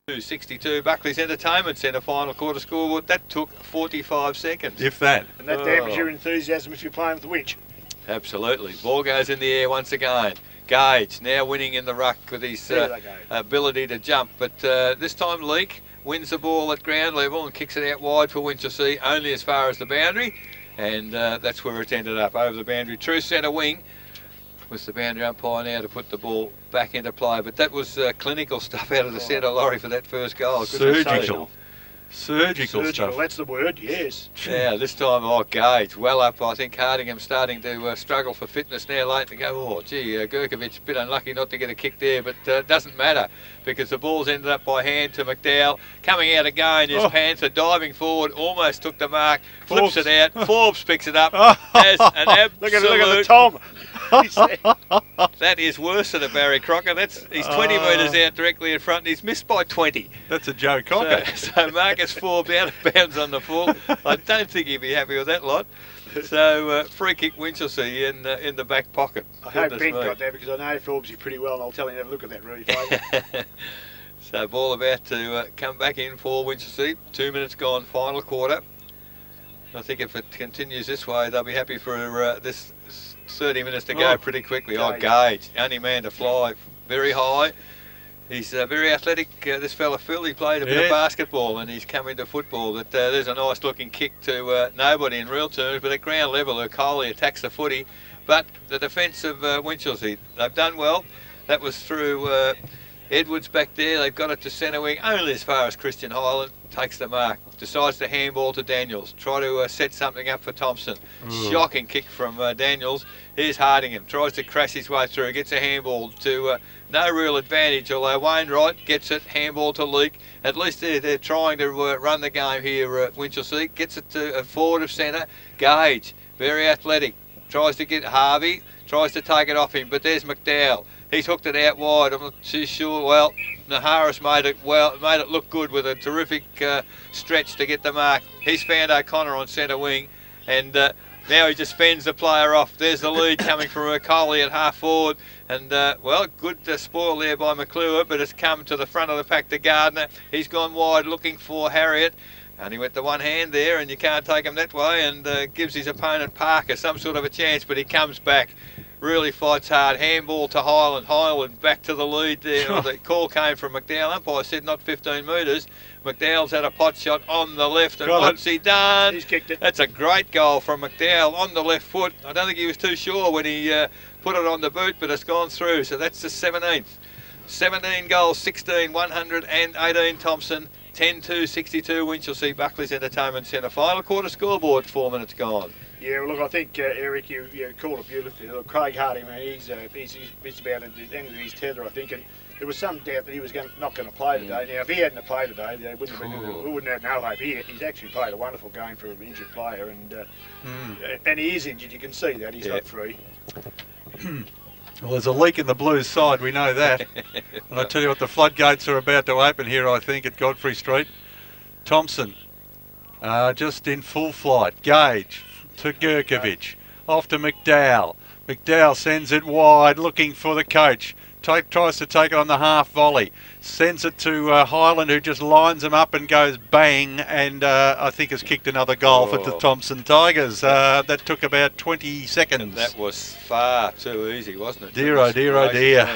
2:62. Buckley's Entertainment Centre final quarter scoreboard. That took 45 seconds. If that. And that dampens your enthusiasm if you're playing with the winch. Absolutely. Ball goes in the air once again. Gage now winning in the ruck with his ability to jump. But this time Leake wins the ball at ground level and kicks it out wide for Wincgelsea, only as far as the boundary. And that's where it's ended up, over the boundary. True centre wing was the boundary umpire now to put the ball back into play. But that was clinical stuff out of the centre lorry for that first goal. Surgical stuff. That's the word, yes. Yeah, this time, Gage, well up. I think Hardingham starting to struggle for fitness now late to go, Gurkovic, a bit unlucky not to get a kick there, but doesn't matter because the ball's ended up by hand to McDowell. Coming out again is Panther, diving forward, almost took the mark, flips it out. Forbes picks it up as an absolute... Look at the Tom. That is worse than a Barry Crocker. He's 20 metres out directly in front and he's missed by 20. That's a Joe Cocker. So Marcus Forbes out of bounds on the full. I don't think he'd be happy with that lot. So free kick Wincgelsea in the back pocket. I hope Ben got that because I know Forbesy pretty well and I'll tell him to have a look at that replay. So ball about to come back in for Wincgelsea. 2 minutes gone, final quarter. I think if it continues this way, they'll be happy for this 30 minutes to go pretty quickly. Gage, only man to fly very high. He's very athletic, this fella Phil. He played a bit of basketball and he's come into football. But there's a nice looking kick to nobody in real terms, but at ground level, Coley attacks the footy. But the defence of Wincgelsea, they've done well. That was through Edwards back there. They've got it to centre wing, only as far as Christian Highland takes the mark. Decides to handball to Daniels. Try to set something up for Thomson. Shocking kick from Daniels. Here's Hardingham. Tries to crash his way through. Gets a handball to no real advantage, although Wainwright gets it. Handball to Leake. At least they're trying to run the game here at Wincgelsea. Gets it to forward of centre. Gage, very athletic. Tries to get Harvey. Tries to take it off him, but there's McDowell. He's hooked it out wide. I'm not too sure. Well, Naharis made it look good with a terrific stretch to get the mark. He's found O'Connor on centre wing, and now he just fends the player off. There's the lead coming from Coley at half forward, and good spoil there by McClure, but it's come to the front of the pack to Gardner. He's gone wide looking for Harriet. Only went the one hand there, and you can't take him that way, and gives his opponent Parker some sort of a chance, but he comes back. Really fights hard. Handball to Highland. Highland back to the lead there. The call came from McDowell. Umpire said not 15 metres. McDowell's had a pot shot on the left. And what's he done? He's kicked it. That's a great goal from McDowell on the left foot. I don't think he was too sure when he put it on the boot, but it's gone through. So that's the 17th. 17 goals, 16, 118 Thomson. 10-2-62 Wincgelsea Buckley's Entertainment Centre. Final quarter scoreboard, 4 minutes gone. Yeah, well, look, I think, Eric, you called it beautifully. Look, Craig Harding, he's about at the end of his tether, I think, and there was some doubt that he was not going to play today. Now, if he hadn't played today, we wouldn't have no hope. He's actually played a wonderful game for an injured player, and he is injured. You can see that. He's not free. Well, there's a leak in the Blues side, we know that. And I tell you what, the floodgates are about to open here, I think, at Godfrey Street. Thomson, just in full flight. Gage to Gurkovic, off to McDowell. McDowell sends it wide, looking for the coach. Tries to take it on the half volley. Sends it to Highland, who just lines him up and goes bang, and I think has kicked another goal for the Thomson Tigers. That took about 20 seconds. And that was far too easy, wasn't it? Dear, oh dear, oh dear.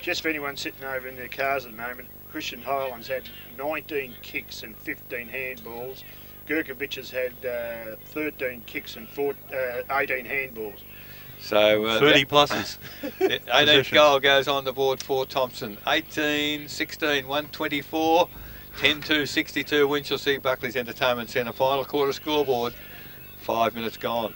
Just for anyone sitting over in their cars at the moment, Christian Highland's had 19 kicks and 15 handballs. Gurkovic has had 13 kicks and 18 handballs. So 30 pluses. 18th goal goes on the board for Thomson. 18, 16, 124, 10-2-62 Wincgelsea Buckley's Entertainment Centre. Final quarter scoreboard, 5 minutes gone.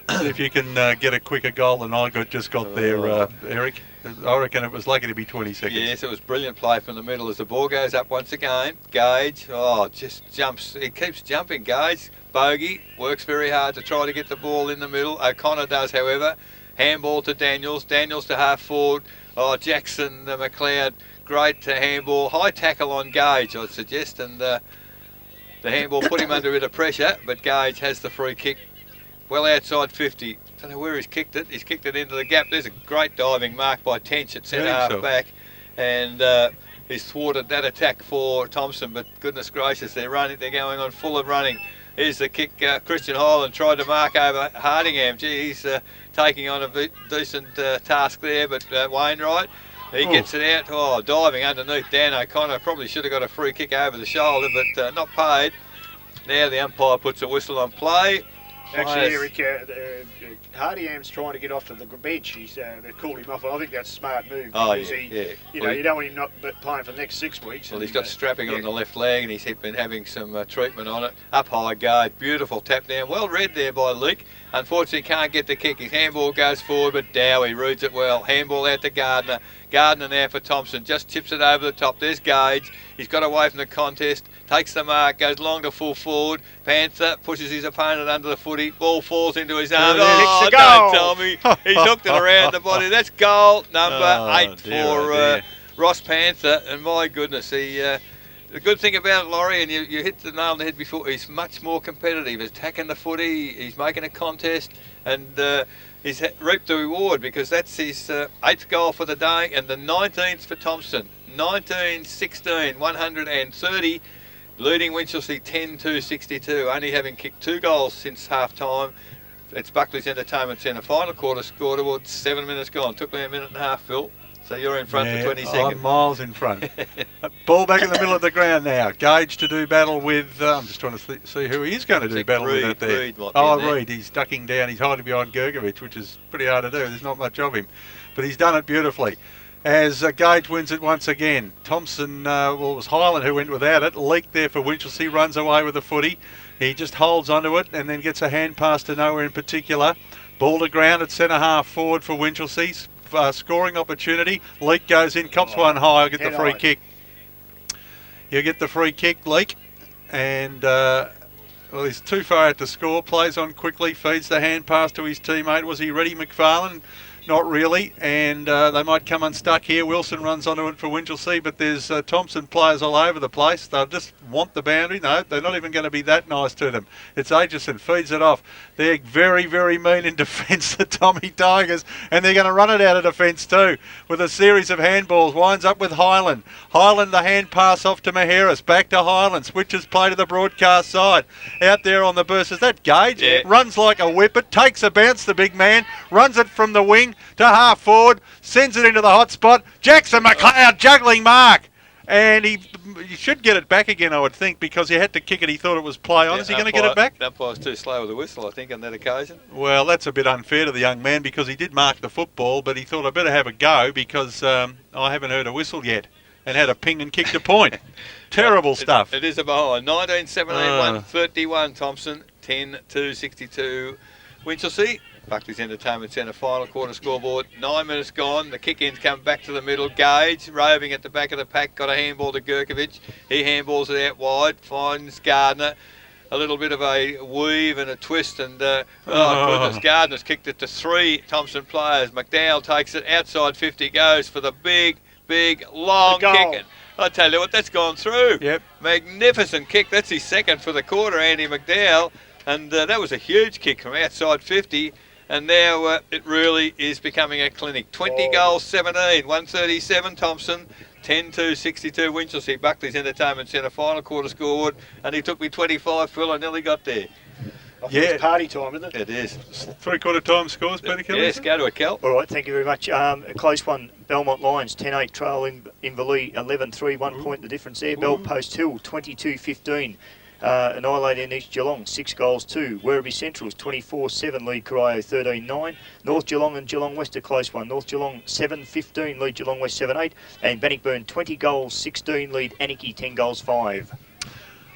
If you can get a quicker goal than I just got there, Eric, I reckon it was lucky to be 20 seconds. Yes, it was brilliant play from the middle as the ball goes up once again. Gage, just jumps. He keeps jumping, Gage. Bogey works very hard to try to get the ball in the middle. O'Connor does, however. Handball to Daniels. Daniels to half forward. Jackson, McLeod, great to handball. High tackle on Gage, I'd suggest, and the handball put him under a bit of pressure, but Gage has the free kick. Well outside 50. Don't know where he's kicked it. He's kicked it into the gap. There's a great diving mark by Tench at centre half back. And he's thwarted that attack for Thomson, but goodness gracious, they're going on full of running. Here's the kick. Christian Hyland tried to mark over Hardingham. Gee, he's taking on a decent task there, but Wainwright, he gets it out. Oh, diving underneath Dan O'Connor. Probably should have got a free kick over the shoulder, but not paid. Now the umpire puts a whistle on play. Actually, Eric, Hardingham's trying to get off to the bench. They've called him off. I think that's a smart move. Because you don't want him not playing for the next 6 weeks. Well, he's got strapping on the left leg, and he's been having some treatment on it. Up high guard, beautiful tap down. Well read there by Leake. Unfortunately, can't get the kick. His handball goes forward, but Dowie reads it well. Handball out to Gardner. Gardner now for Thomson. Just chips it over the top. There's Gage. He's got away from the contest. Takes the mark. Goes long to full forward. Panther pushes his opponent under the footy. Ball falls into his arm. Oh, don't tell me. He's hooked it around the body. That's goal number 8 for Ross Panther. And my goodness, the good thing about it, Laurie, and you hit the nail on the head before, he's much more competitive. He's attacking the footy, he's making a contest, and he's reaped the reward because that's his 8th goal for the day and the 19th for Thomson. 19-16, 130, leading Winchelseaa 10-62, only having kicked 2 goals since half-time. It's Buckley's Entertainment Centre. Final quarter scored about 7 minutes gone. Took me a minute and a half, Phil. So you're in front for 20 seconds. I'm miles in front. Ball back in the middle of the ground now. Gage to do battle with... I'm just trying to see who he is going to do battle with out there. Reid. He's ducking down. He's hiding behind Gergovich, which is pretty hard to do. There's not much of him. But he's done it beautifully. As Gage wins it once again. Thomson, it was Hyland who went without it. Leaked there for Winchelseaa. Runs away with the footy. He just holds onto it and then gets a hand pass to nowhere in particular. Ball to ground at centre half forward for Winchelsea's. Scoring opportunity. Leake goes in, cops one high. I'll get the free kick. You'll get the free kick, Leake. And, he's too far out to score. Plays on quickly, feeds the hand pass to his teammate. Was he ready, McFarlane? Not really. And they might come unstuck here. Wilson runs onto it for Winchelseaa, but there's Thomson players all over the place. They'll just want the boundary. No, they're not even going to be that nice to them. It's Aitchison, feeds it off. They're very, very mean in defence, the Tommy Tigers, and they're going to run it out of defence too with a series of handballs. Winds up with Hyland. Hyland, the hand pass off to Maheras. Back to Hyland. Switches play to the broadcast side. Out there on the burst. Is that Gage? Yeah. Runs like a whippet. Takes a bounce, the big man. Runs it from the wing to half forward, sends it into the hot spot. Jackson McLeod juggling mark, and he should get it back again, I would think, because he had to kick it. He thought it was play on. Is he going to get it back? That umpire's too slow with the whistle, I think, on that occasion. Well, that's a bit unfair to the young man because he did mark the football, but he thought I better have a go because I haven't heard a whistle yet, and had a ping and kicked a point. Terrible stuff. It is a behind. 19-17, 131 Thomson, 10-62 Winchelseaa. Buckley's Entertainment Centre final quarter scoreboard. 9 minutes gone. The kick-ins come back to the middle. Gage roving at the back of the pack. Got a handball to Gerkovich. He handballs it out wide. Finds Gardner. A little bit of a weave and a twist. And, goodness, Gardner's kicked it to 3 Thomson players. McDowell takes it. Outside 50 goes for the big, long kick. I tell you what, that's gone through. Yep. Magnificent kick. That's his second for the quarter, Andy McDowell. And that was a huge kick from outside 50. And now it really is becoming a clinic. 20 goals, 17, 137 Thomson, 10-62 Winchelseaa. Buckley's Entertainment Centre final quarter scored, and he took me 25, Phil. I nearly got there. It's party time, isn't it? It is. 3/4 time scores, Peter Kelly? Yes, go to it, Kel. All right, thank you very much. A close one. Belmont Lions 10-8 trail in Inverleigh 11-3, 1 point the difference there. Bell Post Hill 22-15. Annihilating East Geelong 6 goals 2. Werribee Central's 24-7 lead Corio 13-9. North Geelong and Geelong West a close one. North Geelong 7-15 lead Geelong West 7-8. And Bannockburn 20 goals 16 lead Anarchy 10 goals 5.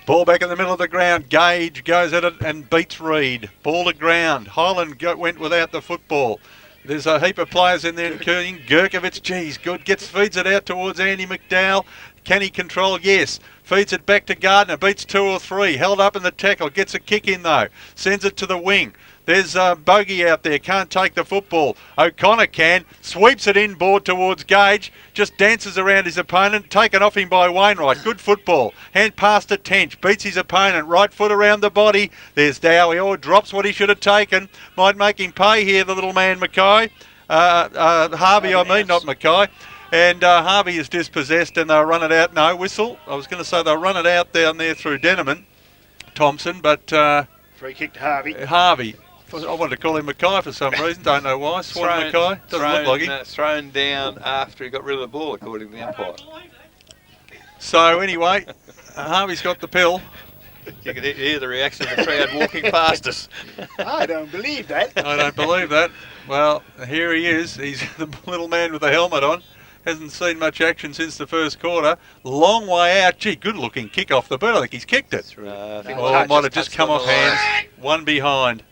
Ball back in the middle of the ground. Gage goes at it and beats Reid. Ball to ground. Hyland went without the football. There's a heap of players in there including Gerkovich. Geez, good. Feeds it out towards Andy McDowell. Can he control? Yes. Feeds it back to Gardner. Beats 2 or 3. Held up in the tackle. Gets a kick in though. Sends it to the wing. There's Bogey out there. Can't take the football. O'Connor can. Sweeps it inboard towards Gage. Just dances around his opponent. Taken off him by Wainwright. Good football. Hand pass to Tench. Beats his opponent. Right foot around the body. There's Dowie. Oh, drops what he should have taken. Might make him pay here, the little man Mackay. Harvey, not Mackay. And Harvey is dispossessed and they'll run it out. No whistle. I was going to say they'll run it out down there through Denneman, Thomson, but Free kick to Harvey. Harvey. I wanted to call him Mackay for some reason. Don't know why. Swan Mackay. Doesn't look like him. Thrown down after he got rid of the ball, according to the umpire. So anyway, Harvey's got the pill. You can hear the reaction of the crowd walking past us. I don't believe that. I don't believe that. Well, here he is. He's the little man with the helmet on. Hasn't seen much action since the first quarter. Long way out. Gee, good looking kick off the boot. I think he's kicked it. I think It might have just come off hands. One behind.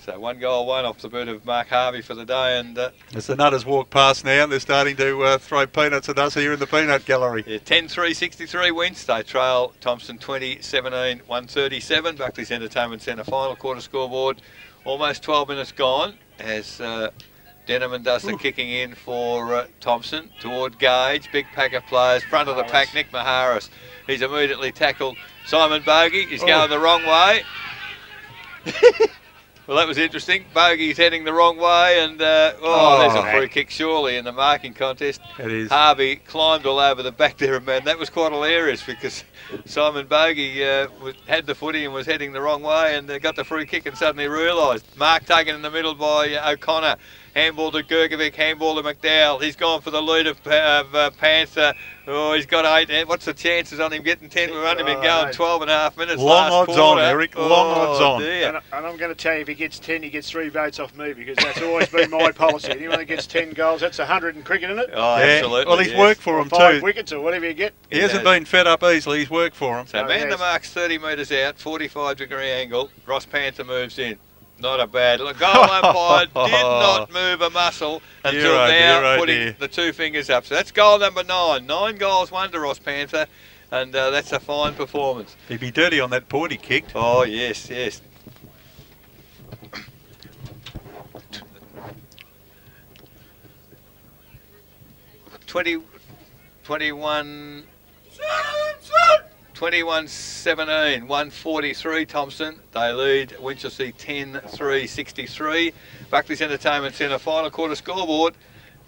So 1 goal, 1 off the boot of Mark Harvey for the day. And As the Nutters walk past now, they're starting to throw peanuts at us here in the peanut gallery. yeah, 10-3-63 wins. They trail Thomson 20-17-137. Buckley's Entertainment Centre final quarter scoreboard. Almost 12 minutes gone as Denneman does the kicking in for Thomson toward Gage. Big pack of players. Front of the pack, Nick Maharis. He's immediately tackled Simon Bogey. He's going the wrong way. Well, that was interesting. Bogey's heading the wrong way, and there's a free kick surely in the marking contest. It is. Harvey climbed all over the back there, and man, that was quite hilarious because Simon Bogey had the footy and was heading the wrong way, and got the free kick and suddenly realised. Mark taken in the middle by O'Connor. Handball to Gergovic, handball to McDowell. He's gone for the lead of Panther. Oh, he's got 8. What's the chances on him getting 10? We've only been going 12 and a half minutes. Long last odds quarter. on, Eric. Long odds on. Dear. And I'm going to tell you, if he gets 10, he gets 3 votes off me because that's always been my policy. Anyone that gets 10 goals, that's 100 in cricket, isn't it? Oh, Yeah. absolutely. Well, he's yes. worked for him 5 too. wickets or whatever you get. He hasn't been fed up easily. He's worked for him. So Oh, man the yes. mark's 30 metres out, 45-degree angle. Ross Panther moves in. Not a bad look. Goal umpire did not move a muscle until Dear, oh now, dear, oh putting dear. the 2 fingers up. So that's goal number 9. 9 goals, 1 to Ross Panther, and that's a fine performance. He'd be dirty on that point he kicked. Oh, yes, yes. Twenty, 21, 21-17, 143 Thomson. They lead Wincgelsea 10-3-63. Buckley's Entertainment Centre final quarter scoreboard.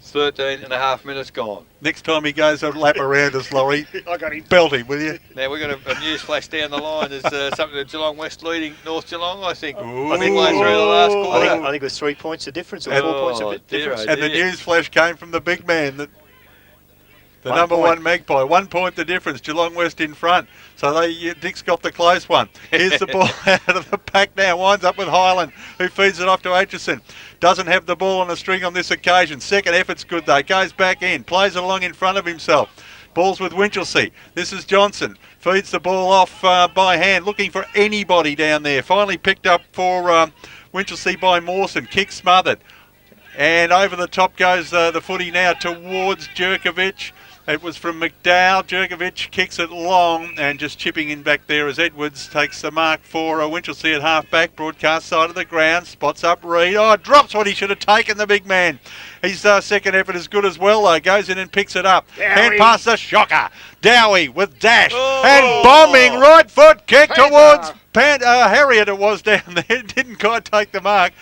13 and a half minutes gone. Next time he goes a lap around us, Laurie, I got him. belt him, will you? Now we've got a news flash down the line. There's something to Geelong West leading North Geelong, I think. Ooh. Midway through the last I quarter. think it was 3 points of difference or And- 4 points Oh, of dear, difference. oh And the dear. news flash came from the big man, the 1 number point. 1 Magpie. 1 point the difference. Geelong West in front. So Dick's got the close one. Here's the ball out of the pack now. Winds up with Highland, who feeds it off to Aitchison. Doesn't have the ball on a string on this occasion. Second effort's good though. Goes back in. Plays it along in front of himself. Ball's with Wincgelsea. This is Johnson. Feeds the ball off by hand. Looking for anybody down there. Finally picked up for Wincgelsea by Mawson. Kick smothered. And over the top goes the footy now towards Jerkovic. It was from McDowell. Jerkovic kicks it long and just chipping in back there as Edwards takes the mark for Wincgelsea at half-back. Broadcast side of the ground. Spots up Reid. Oh, drops what he should have taken, the big man. His second effort is good as well, though. Goes in and picks it up. Dowie. Hand past the shocker. Dowie with dash. Oh. And bombing right foot kick Panther. towards Harriet it was down there. Didn't quite take the mark.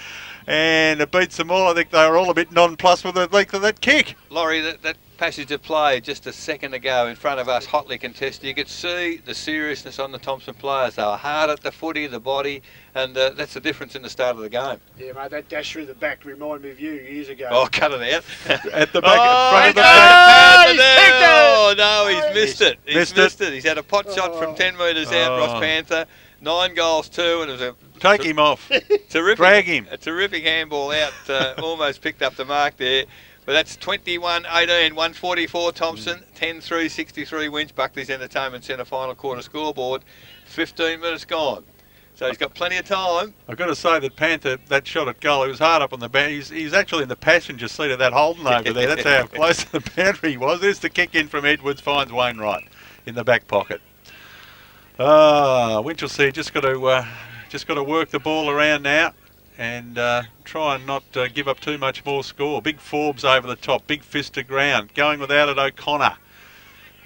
And it beats them all. I think they were all a bit nonplussed with the length of that kick. Laurie, that passage of play just a second ago in front of us, hotly contested. You could see the seriousness on the Thomson players. They were hard at the footy, the body, and that's the difference in the start of the game. Yeah, mate, that dash through the back reminded me of you years ago. Oh, cut it out. At the back, Oh, front of the he's pack. got the pound there. Oh, no, he's missed it. He's Missed missed it. He's had a pot shot from 10 metres out, Oh. Ross Panther. 9 goals, 2, and it was a Take him off. terrific, Drag him. a terrific handball out. Almost picked up the mark there. But that's 21-18, 144 Thomson, 10-3-63 wins. Buckley's Entertainment Centre final quarter scoreboard. 15 minutes gone. So he's got plenty of time. I've got to say that Panther, that shot at goal, he was hard up on the boundary. He's actually in the passenger seat of that Holden over there. That's how close to the boundary he was. There's the kick in from Edwards, finds Wainwright in the back pocket. Wincgelsea just got to work the ball around now and try and not give up too much more score. Big Forbes over the top, big fist to ground. Going without it, O'Connor.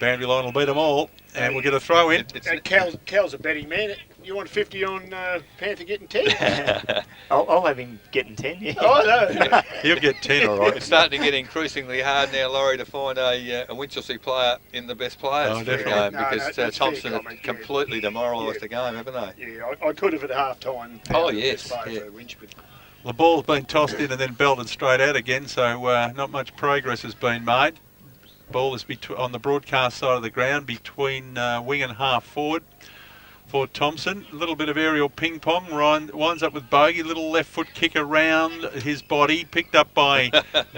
Boundary line will beat them all, and we'll get a throw in. It's And Cal's a betting man. You want 50 on Panther getting 10? I'll have him getting 10, yeah. Oh, no. He'll get 10, all right. It's starting to get increasingly hard now, Laurie, to find a Winchelseaa player in the best players Oh, for the definitely. game No, because that's Thomson fair has comment, completely demoralised the game, haven't they? Yeah, I could have at half time. Oh, yes, yeah. Winch, but The ball's been tossed in and then belted straight out again, so not much progress has been made. Ball is on the broadcast side of the ground between wing and half forward for Thomson. A little bit of aerial ping pong. Ryan winds up with bogey. Little left foot kick around his body, picked up by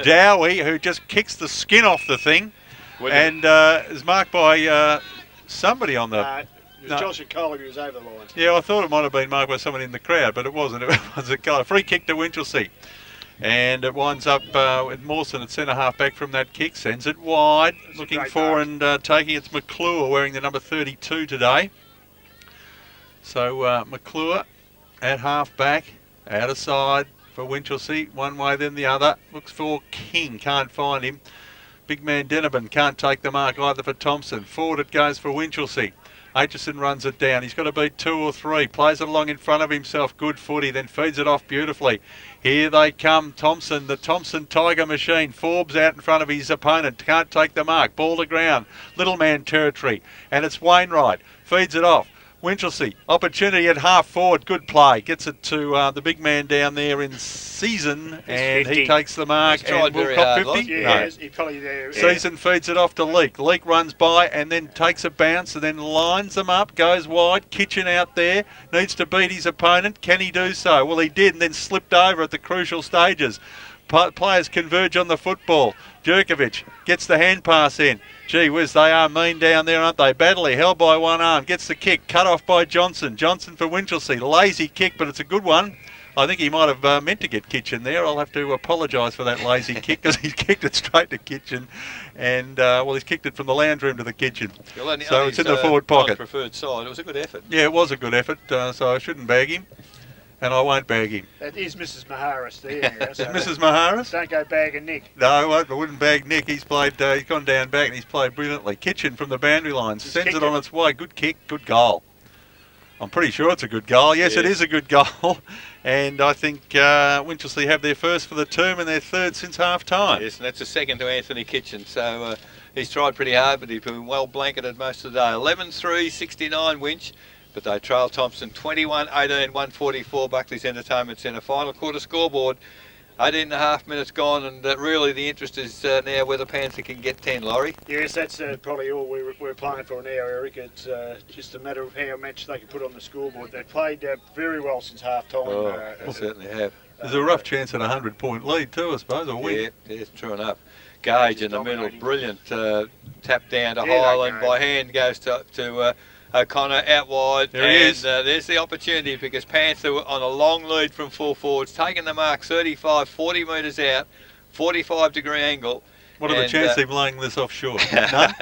Dowie, who just kicks the skin off the thing, and is marked by somebody on the. it was Josh Coley who was over the line. Yeah, I thought it might have been marked by someone in the crowd, but it wasn't. It was a free kick to Winchelseaa. And it winds up with Mawson at centre half back from that kick, sends it wide, looking for and taking it's McClure wearing the number 32 today. So McClure at half back, out of side for Winchelseaa, one way then the other. Looks for King, can't find him. Big man Denneman can't take the mark either for Thomson. Forward it goes for Winchelseaa. Aitchison runs it down. He's got to beat 2 or 3. Plays it along in front of himself. Good footy. Then feeds it off beautifully. Here they come. Thomson, the Thomson Tiger machine. Forbes out in front of his opponent. Can't take the mark. Ball to ground. Little man territory. And it's Wainwright. Feeds it off. Winchelseaa, opportunity at half forward, good play. Gets it to the big man down there in Season, and 50. He takes the mark and will cop 50. Yeah, he probably there. Season feeds it off to Leek. Leek runs by and then takes a bounce and then lines them up, goes wide. Kitchen out there, needs to beat his opponent. Can he do so? Well, he did and then slipped over at the crucial stages. Players converge on the football. Jerkovic gets the hand pass in. Gee whiz, they are mean down there, aren't they? Baddeley held by one arm, gets the kick, cut off by Johnson. Johnson for Winchelseaa, lazy kick, but it's a good one. I think he might have meant to get Kitchen there. I'll have to apologise for that lazy kick because he kicked it straight to Kitchen. And, well, he's kicked it from the lounge room to the kitchen. So it's in the forward pocket. Preferred side. It was a good effort. Yeah, it was a good effort, so I shouldn't bag him. And I won't bag him. That is Mrs. Maharis there. So Mrs. Maharis? Don't go bagging Nick. No, I wouldn't bag Nick. He's played. He's gone down back and he's played brilliantly. Kitchen from the boundary line sends it on its way. Good kick, good goal. I'm pretty sure it's a good goal. Yes, it is a good goal. And I think Winchelseaa have their first for the term and their third since half time. Yes, and that's a second to Anthony Kitchen. So he's tried pretty hard, but he's been well blanketed most of the day. 11-3, 69 Winch. But they trail Thomson 21-18, 144. Buckley's Entertainment Centre. Final quarter scoreboard, 18.5 minutes gone, and really the interest is now whether Panther can get 10, Laurie. Yes, that's probably all we're playing for now, Eric. It's just a matter of how much they can put on the scoreboard. They've played very well since half time. They certainly have. There's a rough chance at a 100-point lead too, I suppose, or win. Yeah, true enough. Gage in the middle, brilliant tap down to Highland by hand, goes to O'Connor out wide, there he is. There's the opportunity because Panther on a long lead from full forwards, taking the mark 35, 40 metres out, 45-degree angle. What are the chances of laying this offshore? None?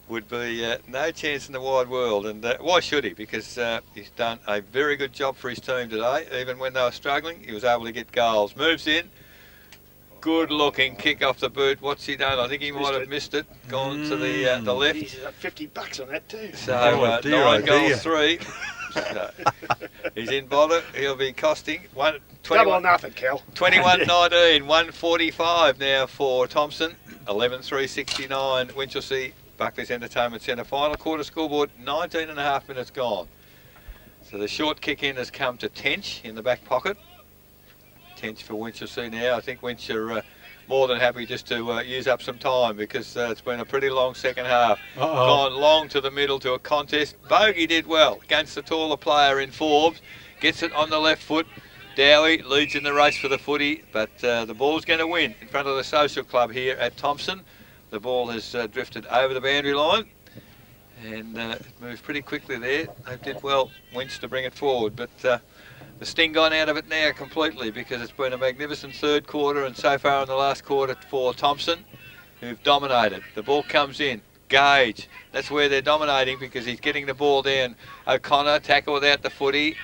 Would be no chance in the wide world, and why should he? Because he's done a very good job for his team today. Even when they were struggling, he was able to get goals. Moves in. Good looking kick off the boot. What's he done? I think he might have missed it. Gone to the left. He's got $50 on that too. So 9 goals 3. So, he's in bottom. He'll be costing double or nothing, Cal. 21-19, 145 now for Thomson. 11-3, 69. Winchelseaa, Buckley's Entertainment Centre. Final quarter scoreboard. 19.5 minutes gone. So the short kick in has come to Tench in the back pocket. Tench for Winchelseaa now. I think Winch are more than happy just to use up some time because it's been a pretty long second half. Gone long to the middle to a contest. Bogey did well against the taller player in Forbes. Gets it on the left foot. Dowie leads in the race for the footy, but the ball's going to win in front of the Social Club here at Thomson. The ball has drifted over the boundary line and moved pretty quickly there. They did well, Winch, to bring it forward, but the sting gone out of it now completely because it's been a magnificent third quarter and so far in the last quarter for Thomson, who've dominated. The ball comes in. Gage, that's where they're dominating because he's getting the ball down. O'Connor, tackle without the footy,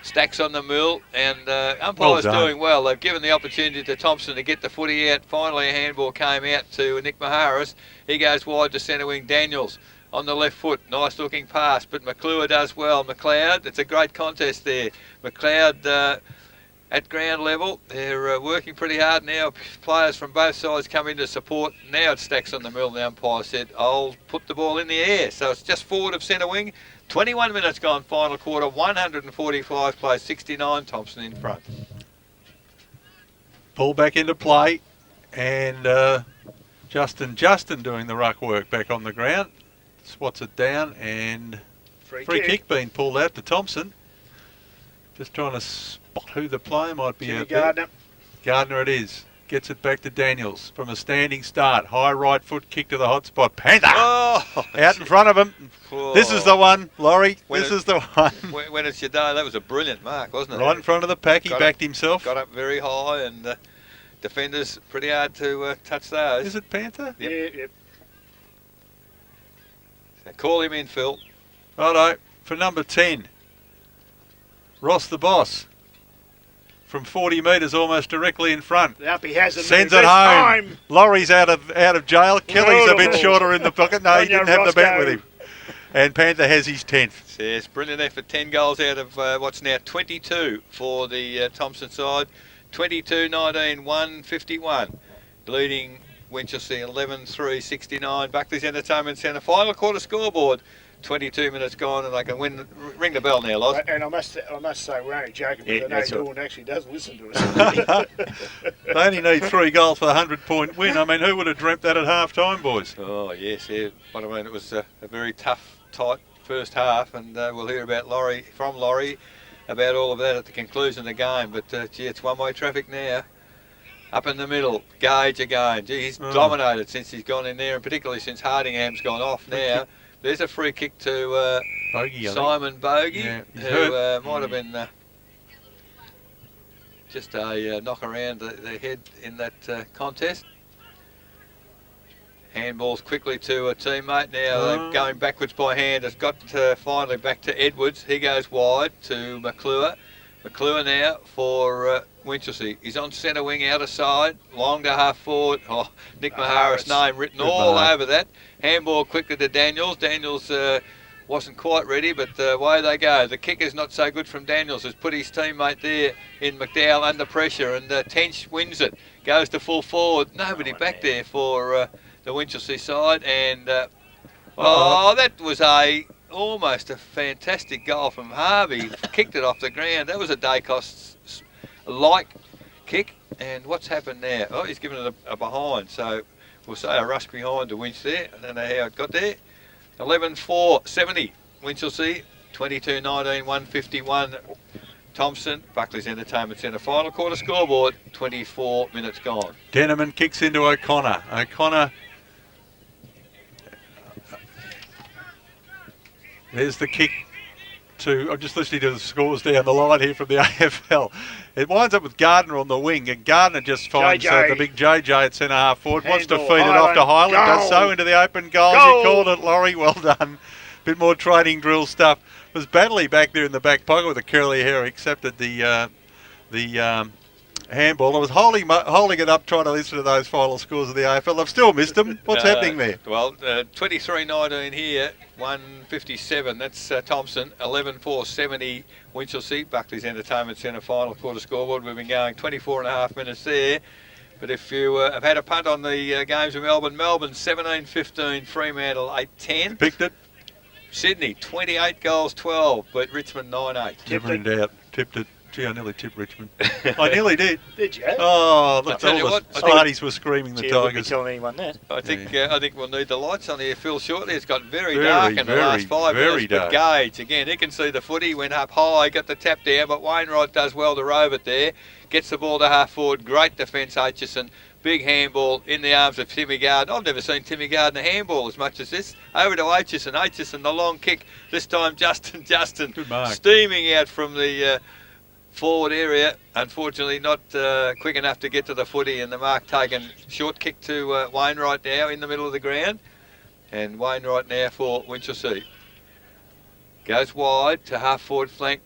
stacks on the mill, and umpires doing well. They've given the opportunity to Thomson to get the footy out. Finally, a handball came out to Nick Maharis. He goes wide to centre wing Daniels. on the left foot. Nice looking pass, but McClure does well. McLeod, it's a great contest there. McLeod at ground level. They're working pretty hard now. Players from both sides come in to support. Now it stacks on the middle. The umpire said, I'll put the ball in the air. So it's just forward of centre wing. 21 minutes gone, final quarter. 145 plays, 69. Thomson in front. Pull back into play. And Justin doing the ruck work back on the ground. Swats it down. And free kick being pulled out to Thomson. Just trying to spot who the player might be out there. Gardner it is. Gets it back to Daniels from a standing start. High right foot kick to the hot spot. Panther! Oh, out in front of him. Oh. This is the one, Laurie. This is the one. When it's your day, that was a brilliant mark, wasn't it? Right in front of the pack. He backed himself. Got up very high, and defenders pretty hard to touch those. Is it Panther? Yep. Yep. So call him in, Phil. Righto. For number 10. Ross the Boss, from 40 metres, almost directly in front. The uppy hasn't sends moved it this home. time. Laurie's out of jail. Kelly's a bit shorter in the pocket. No, he didn't have the bat with him. And Panther has his 10th. Yes, brilliant effort. 10 goals out of what's now 22 for the Thomson side. 22-19, 151. Leading Wincgelsea 11-3-69. Buckley's Entertainment Centre. Final quarter scoreboard. 22 minutes gone, and they can ring the bell now, Loz. And I must say, we're only joking, but I know Dawn actually does listen to us. They only need 3 goals for the 100-point win. I mean, who would have dreamt that at half-time, boys? Oh, yes, yeah. But I mean, it was a very tough, tight first half, and we'll hear about from Laurie about all of that at the conclusion of the game. But, gee, it's one-way traffic now. Up in the middle, Gage again. Gee, he's dominated since he's gone in there, and particularly since Hardingham's gone off now. There's a free kick to Bogey, Simon Bogey, yeah, who might have been just a knock around the head in that contest. Handballs quickly to a teammate. Now they're going backwards by hand. It's got finally back to Edwards. He goes wide to McClure. McClure now for Wincgelsea. He's on centre wing, outer side, long to half forward. Oh, Nick Maharis' name written all over that. Handball quickly to Daniels. Daniels wasn't quite ready, but away they go. The kick is not so good from Daniels. Has put his teammate there in McDowell under pressure, and Tench wins it. Goes to full forward. Nobody back there for the Wincgelsea side, and that was almost a fantastic goal from Harvey. Kicked it off the ground. That was a Dacos-like kick. And what's happened now? Oh, he's given it a behind. So we'll say a rush behind to Winch there. I don't know how it got there. 11-4, 70. Wincgelsea, 22-19, 151. Thomson, Buckley's Entertainment Centre. Final quarter scoreboard, 24 minutes gone. Denneman kicks into O'Connor. O'Connor. There's the kick to, I'm just listening to the scores down the line here from the AFL. It winds up with Gardner on the wing, and Gardner just finds the big JJ at centre half forward, wants to feed it off to Highland, does so into the open goal. You called it, Laurie, well done. Bit more training drill stuff. Was Badley back there in the back pocket with the curly hair, accepted the handball. I was holding it up trying to listen to those final scores of the AFL. I've still missed them. What's happening there? Well, 23-19 here, 157. That's Thomson. 11-4, 70 Wincgelsea. Buckley's Entertainment Centre final quarter scoreboard. We've been going 24 and a half minutes there. But if you have had a punt on the games of Melbourne, 17-15, Fremantle 8-10. Picked it. Sydney 28 goals, 12, but Richmond 9-8. Never in doubt. Tipped it. Gee, I nearly tipped Richmond. I nearly did. Did you? Oh, look, tell you all what, the Smarties were screaming the Gee, I wouldn't be Tigers. telling anyone that. I think we'll need the lights on here, Phil, shortly. It's got very dark in the last 5 very minutes. But Gage, again, he can see the footy, went up high, got the tap down, but Wainwright does well to rove it there. Gets the ball to half forward. Great defence, Aitchison. Big handball in the arms of Timmy Gardner. I've never seen Timmy Gardner handball as much as this. Over to Aitchison. Aitchison, the long kick. This time Justin. Good mark. Steaming out from the forward area. Unfortunately not quick enough to get to the footy, and the mark taken. Short kick to Wainwright now in the middle of the ground. And Wainwright now for Wincgelsea. Goes wide to half forward flank.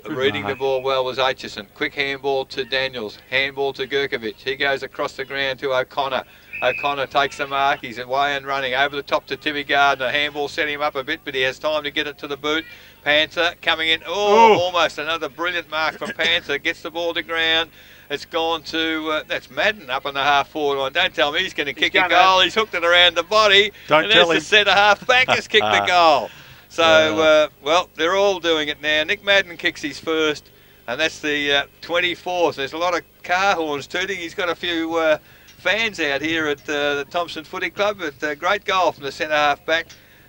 Reading the ball well was Aitchison. Quick handball to Daniels. Handball to Gurkovic. He goes across the ground to O'Connor. O'Connor takes the mark. He's away and running over the top to Timmy Gardner. Handball set him up a bit, but he has time to get it to the boot. Panther coming in. Oh, almost another brilliant mark from Panther. Gets the ball to ground. It's gone to, that's Madden up on the half-forward line. Don't tell me he's going to kick a goal. He's hooked it around the body. Don't tell him. The centre-half back has kicked the goal. So, well, they're all doing it now. Nick Madden kicks his first, and that's the 24th. There's a lot of car horns tooting. He's got a few fans out here at the Thomson Footy Club. But great goal from the centre-half back,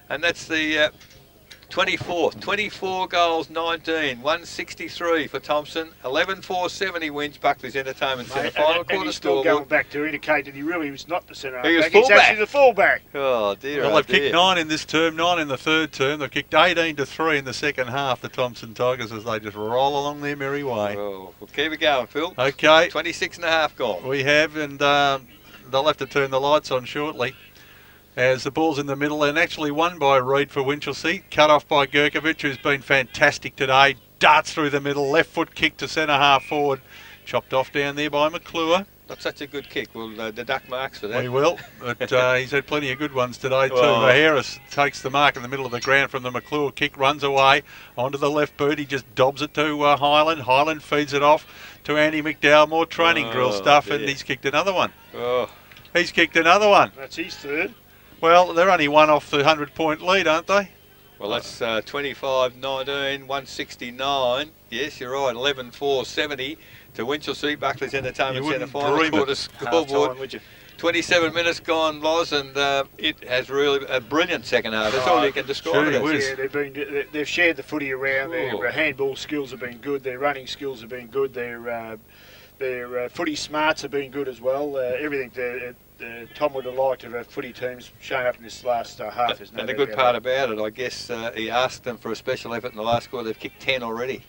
and that's the 24th, 24 goals, 19, 163 for Thomson, 11-4-70 wins Buckley's Entertainment Centre. Final quarter he's still scoreboard. going back to indicate that he really was not the centre half He was back. He's fullback. actually the fullback. Oh dear, Well, oh they've dear. kicked 9 in this term, 9 in the third term. They've kicked 18-3 in the second half, the Thomson Tigers, as they just roll along their merry way. Oh, we'll keep it going, Phil. Okay, 26 and a half gone. we have, and they'll have to turn the lights on shortly. As the ball's in the middle, and actually won by Reid for Wincgelsea, cut off by Gurkovic, who's been fantastic today. Darts through the middle, left foot kick to centre half forward, chopped off down there by McClure. Not such a good kick. We'll deduct marks for that. We will, but he's had plenty of good ones today too. Oh. Harris takes the mark in the middle of the ground from the McClure kick, runs away onto the left boot. He just dobs it to Highland. Highland feeds it off to Andy McDowell. More training drill stuff, and he's kicked another one. Oh, He's kicked another one. That's his third. Well, they're only one off the 100-point lead, aren't they? well, that's 25-19, 169. Yes, you're right. 11-4-70 to Winchelsea's Buckley's Entertainment You Centre. wouldn't Final dream it. quarter Half-time, scoreboard. would you? 27 minutes gone, Loz, and it has really a brilliant second half. That's all you can describe it Gee as. whiz. Yeah, they've shared the footy around. Their Oh. handball skills have been good. Their running skills have been good. Their footy smarts have been good as well. Everything. Tom would have liked if our footy teams shown up in this last half. There's no And the doubt good part that. about it, I guess, he asked them for a special effort in the last quarter. They've kicked 10 already.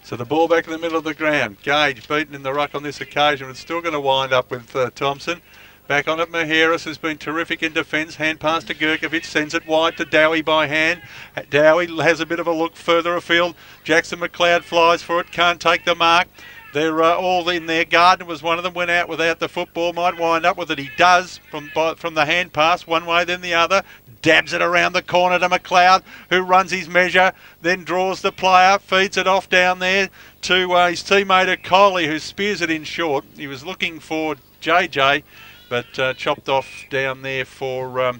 So the ball back in the middle of the ground. Gage beaten in the ruck on this occasion. It's still going to wind up with Thomson. Back on it, Maheras has been terrific in defence. Hand pass to Gurkovic, sends it wide to Dowie by hand. Dowie has a bit of a look further afield. Jackson McLeod flies for it, can't take the mark. They're all in there. Gardner was one of them, went out without the football, might wind up with it. He does from the hand pass, one way then the other. Dabs it around the corner to McLeod, who runs his measure, then draws the player, feeds it off down there to his teammate O'Coley, who spears it in short. He was looking for JJ, but chopped off down there for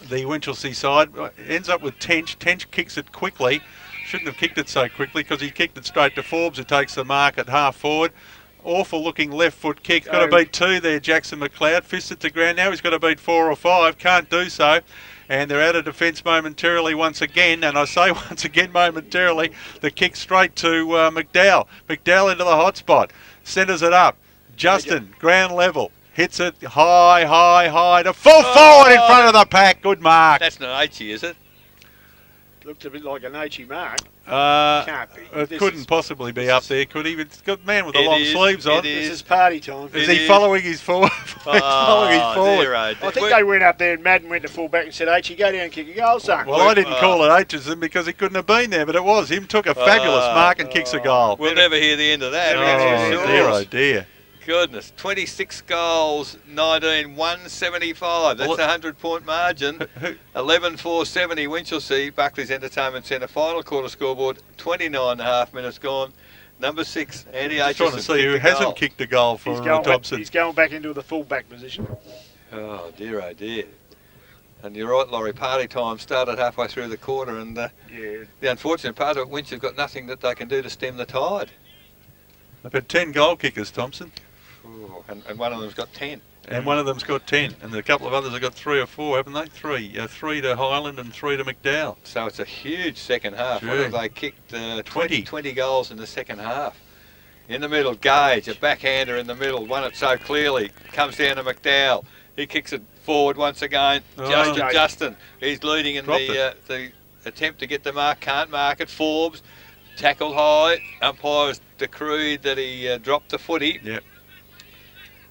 the Winchelseaa side. Ends up with Tench. Tench kicks it quickly. Shouldn't have kicked it so quickly because he kicked it straight to Forbes, who takes the mark at half forward. Awful looking left foot kick. Got to beat 2 there, Jackson McLeod. Fists it to ground now. He's got to beat 4 or 5. Can't do so. And they're out of defence momentarily once again. And I say once again momentarily, the kick straight to McDowell. McDowell into the hot spot. Centres it up. Justin, ground level. Hits it high to full forward in front of the pack. Good mark. That's not H, is it? Looked a bit like an H mark. Uh, Can't be. it This couldn't is- possibly be this up is- there, could he? It's got a man with the It long is, sleeves on. it This is. is party time. Is It he is. following his forward? He's following his forward. Dear, oh, I dear. think they went up there and Madden went to full back and said, H, you go down and kick a goal, son. Well, I didn't call it Aitchison because he couldn't have been there, but it was him. Took a fabulous mark and kicks a goal. We'll never hear the end of that. Oh, that's for Oh sure. dear, oh dear. Goodness, 26 goals, 19, 175. That's Well, a 100-point margin. 11-4-70 Winchelseaa, Buckley's Entertainment Centre. Final quarter scoreboard, 29 and a half minutes gone. Number 6, Andy Just trying to Aitchison see who kicked the hasn't goal. kicked a goal for Thomson. He's going back into the full back position. Oh dear, oh dear. And you're right, Laurie, party time started halfway through the quarter, and Yeah. the unfortunate part of it, Winch have got nothing that they can do to stem the tide. They've had 10 goal kickers, Thomson, Ooh, and one of them's got 10. and one of them's got 10, and a couple of others have got 3 or 4, haven't they? 3. 3 to Highland and 3 to McDowell. So it's a huge second half. What Gee. have they kicked? 20. 20 goals in the second half. In the middle, Gage, a backhander in the middle, won it so clearly. Comes down to McDowell. He kicks it forward once again. Oh. Justin. He's leading in Dropped the attempt to get the mark. Can't mark it. Forbes tackled high. Umpires decreed that he dropped the footy. Yep.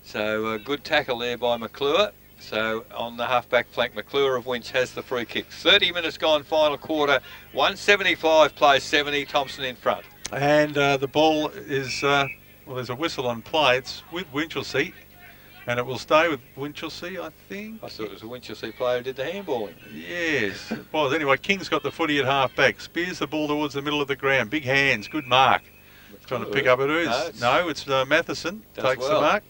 So good tackle there by McClure. So on the half-back flank, McClure of Winch has the free kick. 30 minutes gone, final quarter. 175 plays 70. Thomson in front. And the ball is, well, there's a whistle on play. It's with Winchelseaa. And it will stay with Wincgelsea, I think. I thought it was a Wincgelsea player who did the handballing. Yes, it was. Anyway, King's got the footy at half back. Spears the ball towards the middle of the ground. Big hands, good mark. Trying to pick up it is. No, it's Matheson. Takes the mark.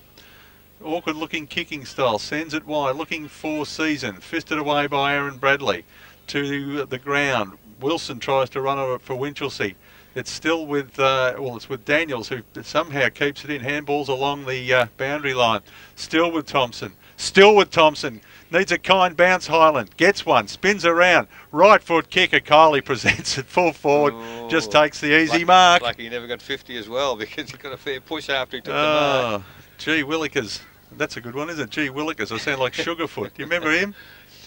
Awkward looking kicking style. Sends it wide. Looking for Season. Fisted away by Aaron Bradley. To the ground. Wilson tries to run it for Wincgelsea. It's still with, it's with Daniels, who somehow keeps it in. Handballs along the boundary line. Still with Thomson. Still with Thomson. Needs a kind bounce, Highland. Gets one. Spins around. Right foot kicker. Kylie presents it full forward. Just takes the easy mark. Lucky he never got 50 as well, because he got a fair push after he took the mark. Gee Willikers. That's a good one, isn't it? Gee Willikers. I sound like Sugarfoot. Do you remember him?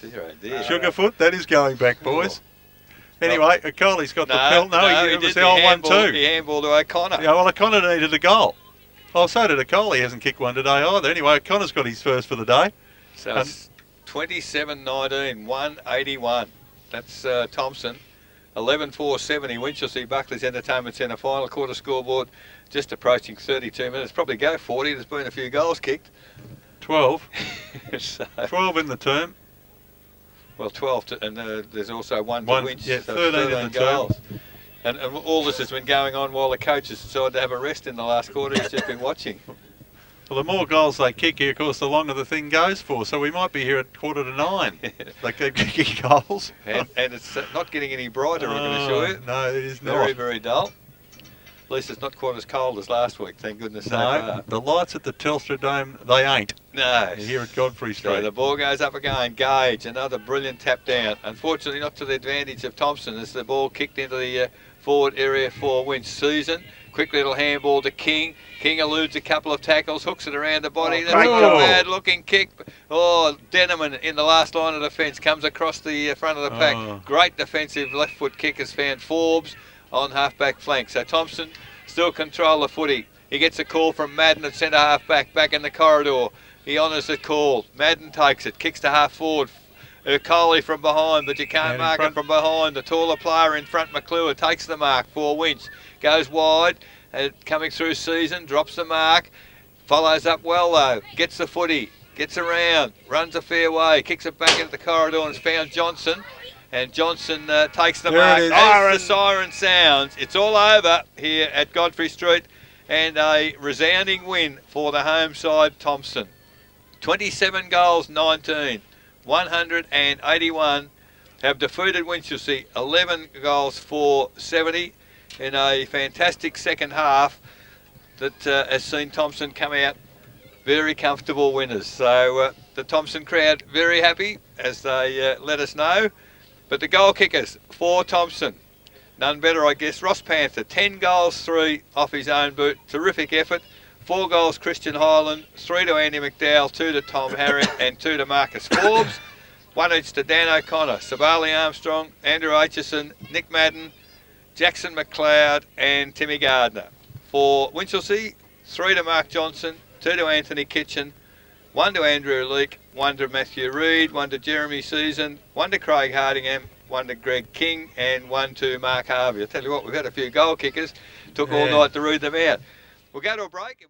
Sugarfoot. That is going back, boys. Anyway, Kylie's got the pill. No, he was the old one too. He handballed to O'Connor. Yeah, well, O'Connor needed a goal. Oh, so did O'Coley. He hasn't kicked one today either. Anyway, O'Connor's got his first for the day. So it's 27-19, 181. That's Thomson. 11-4-70, Winchelsea's Buckley's Entertainment Centre final quarter scoreboard. Just approaching 32 minutes. Probably go 40. There's been a few goals kicked. 12. So, 12 in the term. Well, 12, and there's also one to Winch. Yeah, so 13 in the goals. And all this has been going on while the coaches decided to have a rest in the last quarter. He's just been watching. Well, the more goals they kick here, of course, the longer the thing goes for. So we might be here at 8:45. They keep kicking goals. And it's not getting any brighter, I can assure you. No, it is not. Very, very dull. At least it's not quite as cold as last week, thank goodness. No, the lights at the Telstra Dome, they ain't. No. Here at Godfrey Street. So the ball goes up again. Gage, another brilliant tap down. Unfortunately, not to the advantage of Thomson as the ball kicked into the forward area for Winch. Season. Quick little handball to King. King eludes a couple of tackles, hooks it around the body. That's a bad looking kick. Oh, Denneman in the last line of defence comes across the front of the pack. Great defensive left foot kick has found Forbes on half-back flank. So Thomson still control the footy. He gets a call from Madden at centre half-back, back in the corridor. He honours the call. Madden takes it, kicks to half-forward. Coley from behind, but you can't mark it from behind. The taller player in front, McClure, takes the mark for Winch. Goes wide, coming through Season, drops the mark. Follows up well though, gets the footy, gets around, runs a fair way, kicks it back into the corridor and has found Johnson. And Johnson takes the mark. As the siren sounds, it's all over here at Godfrey Street, and a resounding win for the home side, Thomson. 27 goals, 19. 181 have defeated Winchelseaa, 11 goals for 70 in a fantastic second half that has seen Thomson come out very comfortable winners. So the Thomson crowd very happy as they let us know. But the goal kickers for Thomson, none better I guess. Ross Panther, 10 goals, 3 off his own boot. Terrific effort. 4 goals Christian Highland, 3 to Andy McDowell, 2 to Tom Harriet and 2 to Marcus Forbes. 1 each to Dan O'Connor, Sabali Armstrong, Andrew Aitchison, Nick Madden, Jackson McLeod and Timmy Gardner. For Winchelseaa, 3 to Mark Johnson, 2 to Anthony Kitchen, 1 to Andrew Leake, 1 to Matthew Reid, 1 to Jeremy Season, 1 to Craig Hardingham, 1 to Greg King and 1 to Mark Harvey. I tell you what, we've had a few goal kickers. Took all night to read them out. We'll go to a break.